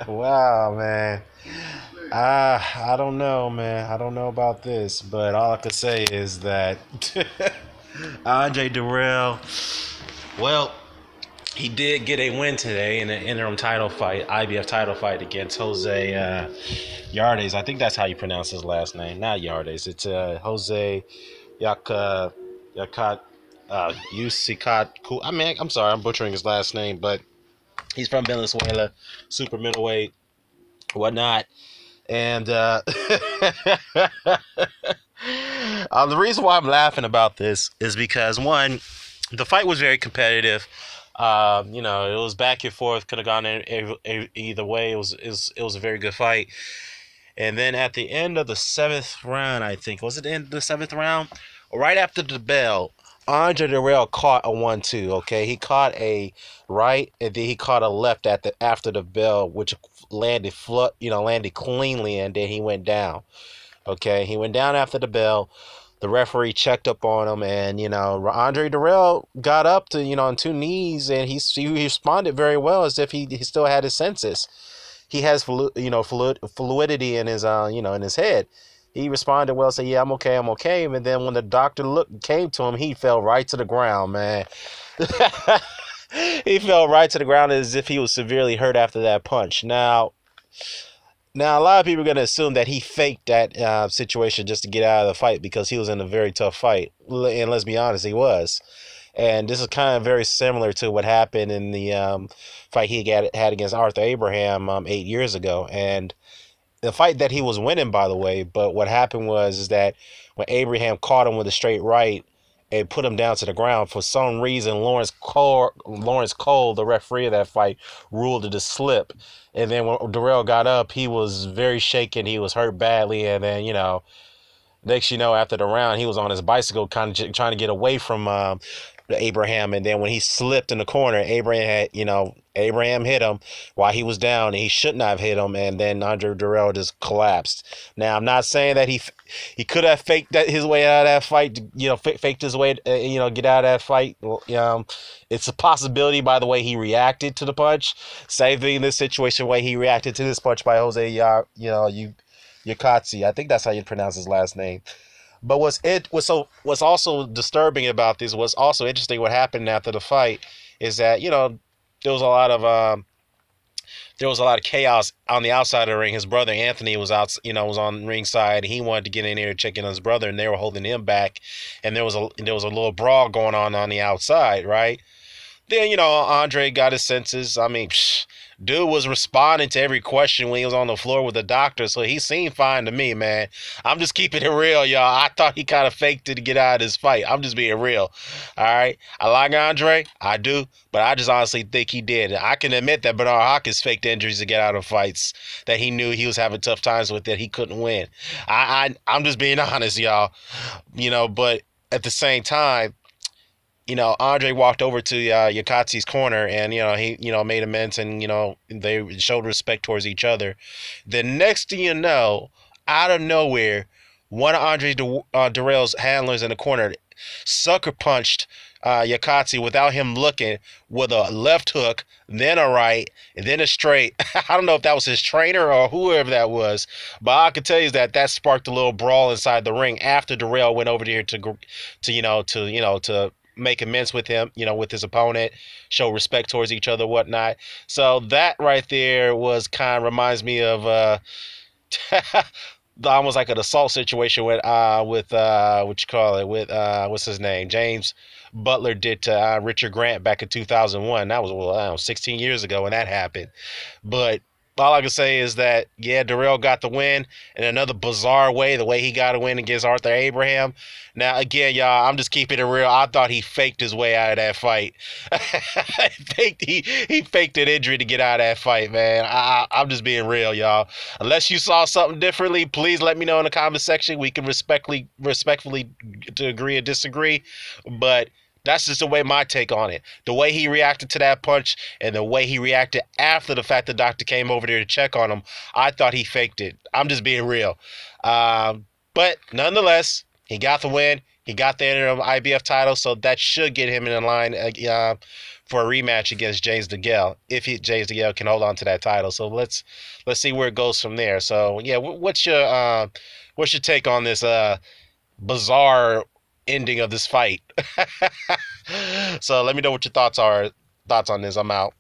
Wow, man. I don't know, man. I don't know about this, but all I could say is that Andre Dirrell, well, he did get a win today in an interim title fight, IBF title fight against Jose Yardes. I think that's how you pronounce his last name. Not Yardes. It's Jose Yakat Usikat. I mean, I'm sorry, I'm butchering his last name, but he's from Venezuela, super middleweight, whatnot. And the reason why I'm laughing about this is because one, the fight was very competitive. It was back and forth, could have gone either way. It was a very good fight. And then at the end of the seventh round, I think was it the end of the seventh round, right after the bell, Andre Dirrell caught a 1-2. Okay, he caught a right, and then he caught a left at the after the bell, which landed cleanly, and then he went down. Okay, he went down after the bell. The referee checked up on him, and Andre Dirrell got up to on two knees, and he responded very well, as if he still had his senses. He has fluidity in his in his head. He responded well, said, "Yeah, I'm okay, I'm okay." And then when the doctor came to him, he fell right to the ground, man. He fell right to the ground as if he was severely hurt after that punch. Now, a lot of people are going to assume that he faked that situation just to get out of the fight because he was in a very tough fight. And let's be honest, he was. And this is kind of very similar to what happened in the fight he had against Arthur Abraham 8 years ago. And the fight that he was winning, by the way. But what happened is that when Abraham caught him with a straight right and put him down to the ground, for some reason Lawrence Cole, the referee of that fight, ruled it a slip. And then when Dirrell got up, he was very shaken. He was hurt badly. And then, next after the round, he was on his bicycle kind of trying to get away from Abraham. And then when he slipped in the corner, Abraham hit him while he was down, and he should not have hit him. And then Andre Dirrell just collapsed. Now, I'm not saying that he could have faked his way out of that fight, faked his way, get out of that fight. It's a possibility by the way he reacted to the punch. Same thing in this situation, way he reacted to this punch by Jose, Yakatsi. I think that's how you pronounce his last name. But what's also disturbing about this, what's also interesting, what happened after the fight is that there was a lot of chaos on the outside of the ring. His brother Anthony was was on ringside. He wanted to get in there to check in on his brother, and they were holding him back. And there was a little brawl going on the outside, right? Then Andre got his senses. I mean, dude was responding to every question when he was on the floor with the doctor, so he seemed fine to me, man. I'm just keeping it real, y'all. I thought he kind of faked it to get out of this fight. I'm just being real. All right, I like Andre, I do, but I just honestly think he did. I can admit that Bernard Hawkins faked injuries to get out of fights that he knew he was having tough times with, that he couldn't win. I'm just being honest, y'all. But at the same time, Andre walked over to Yakatsi's corner, and he made amends, and they showed respect towards each other. The next thing you know, out of nowhere, one of Andre Dirrell's handlers in the corner sucker punched Yakatsi without him looking, with a left hook, then a right, and then a straight. I don't know if that was his trainer or whoever that was, but I can tell you that sparked a little brawl inside the ring after Dirrell went over there to make amends with him, with his opponent, show respect towards each other, whatnot. So that right there was kind of reminds me of almost like an assault situation with what you call it, with what's his name, James Butler did to Richard Grant back in 2001. That was, well, I don't know, 16 years ago when that happened. But all I can say is that, yeah, Dirrell got the win in another bizarre way, the way he got a win against Arthur Abraham. Now, again, y'all, I'm just keeping it real. I thought he faked his way out of that fight. He faked an injury to get out of that fight, man. I'm just being real, y'all. Unless you saw something differently, please let me know in the comment section. We can respectfully to agree or disagree. But that's just the way my take on it. The way he reacted to that punch and the way he reacted after the fact the doctor came over there to check on him, I thought he faked it. I'm just being real. But nonetheless, he got the win. He got the interim IBF title, so that should get him in line for a rematch against James DeGale if James DeGale can hold on to that title. So let's see where it goes from there. So yeah, what's your take on this bizarre ending of this fight? So let me know what your thoughts on this. I'm out.